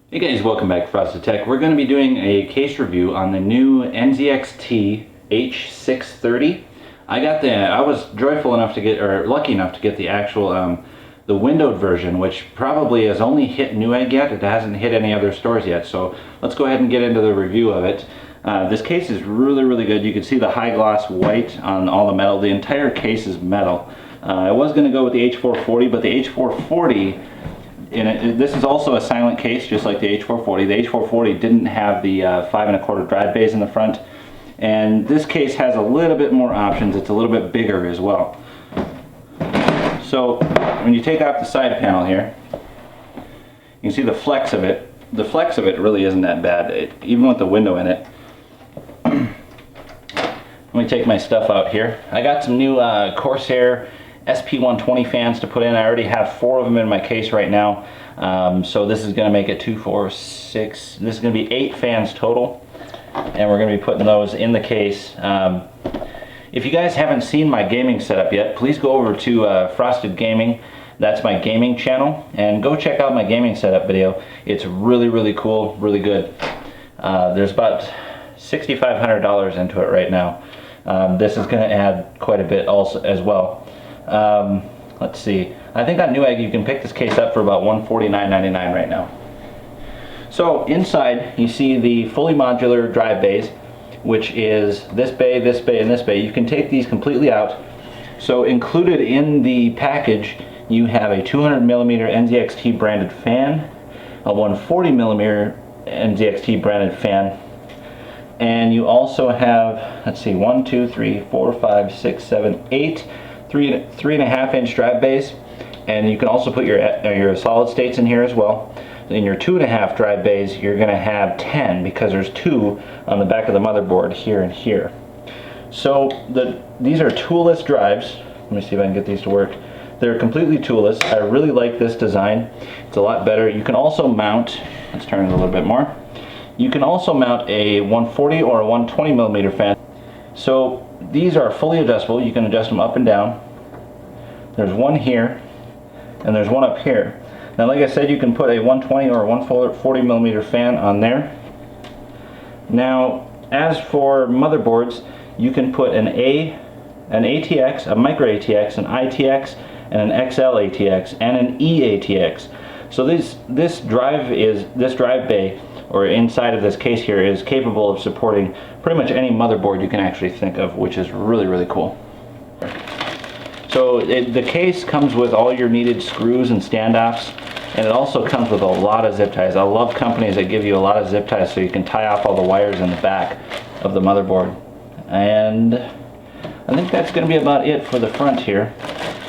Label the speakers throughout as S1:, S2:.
S1: Hey guys, welcome back to Frosted Tech. We're going to be doing a case review on the new NZXT H630. I was joyful enough to get, or lucky enough to get the actual, the windowed version, which probably has only hit Newegg yet. It hasn't hit any other stores yet, so let's go ahead and get into the review of it. This case is really good. You can see the high gloss white on all the metal. The entire case is metal. I was going to go with the H440, but the H440, this is also a silent case, just like the H440. The H440 didn't have the 5 1/4 drive bays in the front, and this case has a little bit more options. It's a little bit bigger as well. So when you take off the side panel here, you can see the flex of it. The flex of it really isn't that bad, even with the window in it. Let me take my stuff out here. I got some new Corsair SP120 fans to put in. I already have 4 of them in my case right now. So this is going to make it 2, 4, 6. This is going to be 8 fans total. And we're going to be putting those in the case. If you guys haven't seen my gaming setup yet, please go over to Frosted Gaming. That's my gaming channel. And go check out my gaming setup video. It's really cool, really good. There's about $6,500 into it right now. This is going to add quite a bit also as well. Let's see, I think on Newegg you can pick this case up for about $149.99 right now. So inside you see the fully modular drive bays, which is this bay, this bay, and this bay. You can take these completely out. So included in the package you have a 200mm NZXT branded fan, a 140mm NZXT branded fan, and you also have, let's see, 1, 2, 3, 4, 5, 6, 7, 8 3.5 inch drive bays, and you can also put your solid states in here as well. In your 2.5 drive bays, you're going to have 10 because there's 2 on the back of the motherboard here and here. So these are toolless drives. Let me see if I can get these to work. They're completely toolless. I really like this design. It's a lot better. You can also mount, let's turn it a little bit more. You can also mount a 140 or a 120mm fan. So these are fully adjustable. You can adjust them up and down. There's one here and there's one up here. Now like I said, you can put a 120 or a 140mm fan on there. Now as for motherboards, you can put an ATX, a micro ATX, an ITX, and an XL ATX, and an E ATX. So this drive bay, or inside of this case here, is capable of supporting pretty much any motherboard you can actually think of, which is really cool. So the case comes with all your needed screws and standoffs, and it also comes with a lot of zip ties. I love companies that give you a lot of zip ties so you can tie off all the wires in the back of the motherboard. And I think that's going to be about it for the front here.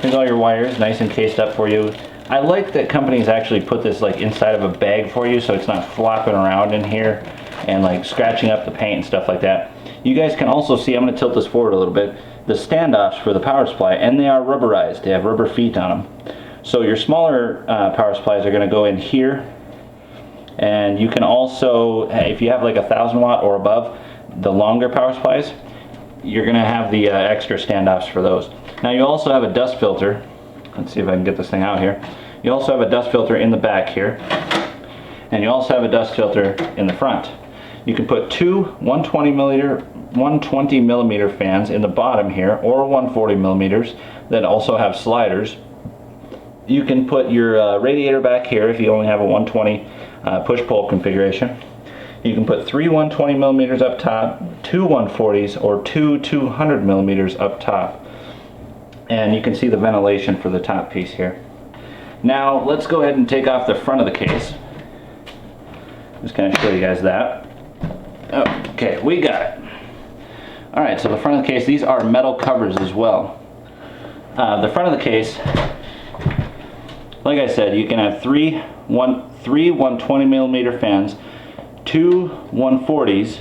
S1: Here's all your wires, nice and cased up for you. I like that companies actually put this like inside of a bag for you, so it's not flopping around in here and like scratching up the paint and stuff like that. You guys can also see, I'm going to tilt this forward a little bit, the standoffs for the power supply, and they are rubberized. They have rubber feet on them. So your smaller power supplies are going to go in here, and you can also, if you have like 1,000 watt or above, the longer power supplies, you're going to have the extra standoffs for those. Now you also have a dust filter. Let's see if I can get this thing out here. You also have a dust filter in the back here, and you also have a dust filter in the front. You can put 2 120mm fans in the bottom here, or 140mm that also have sliders. You can put your radiator back here if you only have a 120 push-pull configuration. You can put 3 120mm up top, 2 140s, or 2 200mm up top. And you can see the ventilation for the top piece here. Now let's go ahead and take off the front of the case. Just kind of show you guys that. Okay, we got it. Alright, so the front of the case, these are metal covers as well. The front of the case, like I said, you can have 3 120mm fans, 2 140s,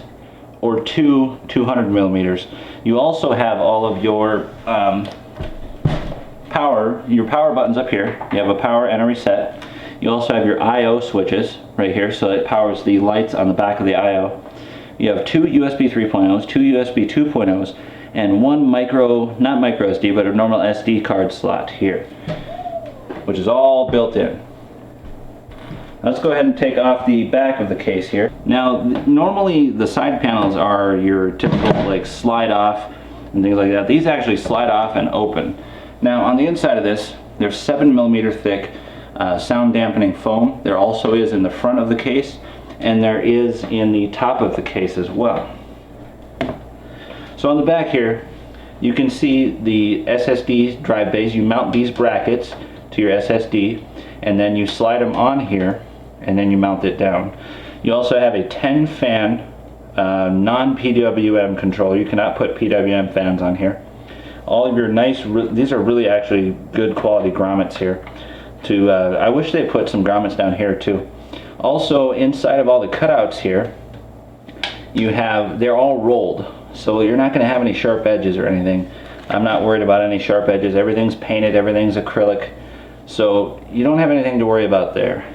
S1: or 2 200mm. You also have all of your power buttons up here. You have a power and a reset. You also have your I/O switches right here, so it powers the lights on the back of the I/O. You have 2 USB 3.0s, 2 USB 2.0s, and 1 not micro SD, but a normal SD card slot here, which is all built in. Let's go ahead and take off the back of the case here. Now, normally the side panels are your typical like slide off and things like that. These actually slide off and open. Now, on the inside of this, there's 7mm thick sound dampening foam. There also is in the front of the case, and there is in the top of the case as well. So on the back here, you can see the SSD drive bays. You mount these brackets to your SSD, and then you slide them on here, and then you mount it down. You also have a 10 fan non-PWM controller. You cannot put PWM fans on here. All of your nice, these are really actually good quality grommets here. I wish they put some grommets down here too. Also, inside of all the cutouts here, they're all rolled, so you're not going to have any sharp edges or anything. I'm not worried about any sharp edges. Everything's painted, everything's acrylic, so you don't have anything to worry about there.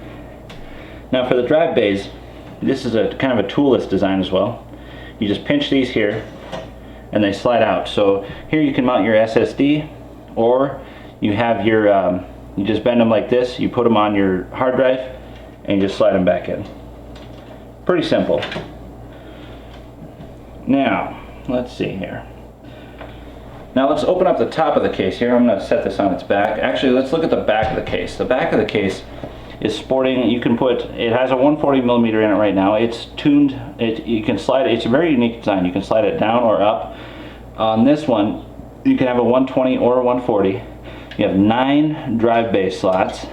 S1: Now for the drive bays, this is a kind of a toolless design as well. You just pinch these here and they slide out. So here you can mount your SSD, or you have your you just bend them like this, you put them on your hard drive, and you just slide them back in. Pretty simple. Now, let's see here. Now let's open up the top of the case here. I'm going to set this on its back. Actually, let's look at the back of the case. The back of the case is sporting, it has a 140mm in it right now. It's tuned, you can slide it, it's a very unique design. You can slide it down or up. On this one, you can have a 120 or a 140. You have 9 drive bay slots,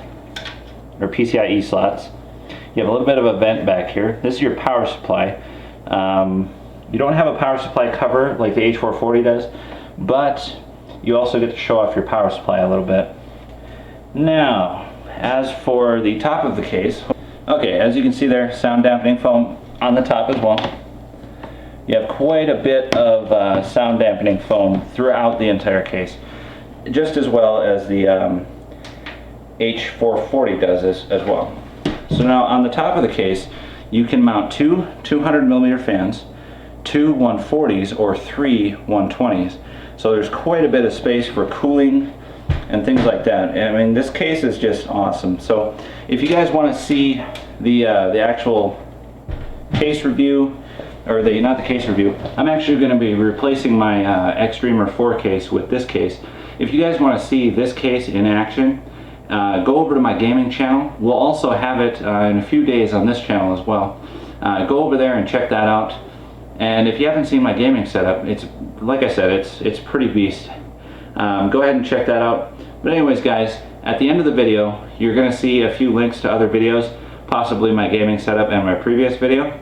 S1: or PCIe slots. You have a little bit of a vent back here. This is your power supply. You don't have a power supply cover like the H630 does, but you also get to show off your power supply a little bit. Now, as for the top of the case, okay, as you can see there, sound dampening foam on the top as well. You have quite a bit of sound dampening foam throughout the entire case, just as well as the H640 does as well. So now on the top of the case, you can mount 2 200mm fans, 2 140s, or 3 120s. So there's quite a bit of space for cooling and things like that. I mean, this case is just awesome. So if you guys want to see the actual case review, or not the case review, I'm actually going to be replacing my Xtremer 4 case with this case. If you guys want to see this case in action, go over to my gaming channel. We'll also have it in a few days on this channel as well. Go over there and check that out. And if you haven't seen my gaming setup, it's, like I said, it's pretty beast. Go ahead and check that out. But anyways, guys, at the end of the video, you're going to see a few links to other videos, possibly my gaming setup and my previous video.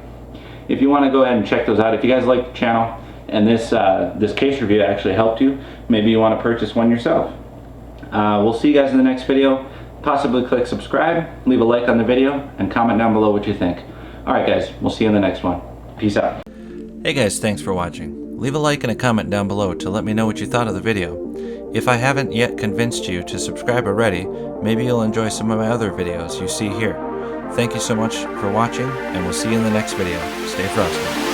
S1: If you want to go ahead and check those out, if you guys like the channel and this case review actually helped you, maybe you want to purchase one yourself. We'll see you guys in the next video. Possibly click subscribe, leave a like on the video, and comment down below what you think. Alright guys, we'll see you in the next one. Peace out.
S2: Hey guys, thanks for watching. Leave a like and a comment down below to let me know what you thought of the video. If I haven't yet convinced you to subscribe already, maybe you'll enjoy some of my other videos you see here. Thank you so much for watching, and we'll see you in the next video. Stay frosty.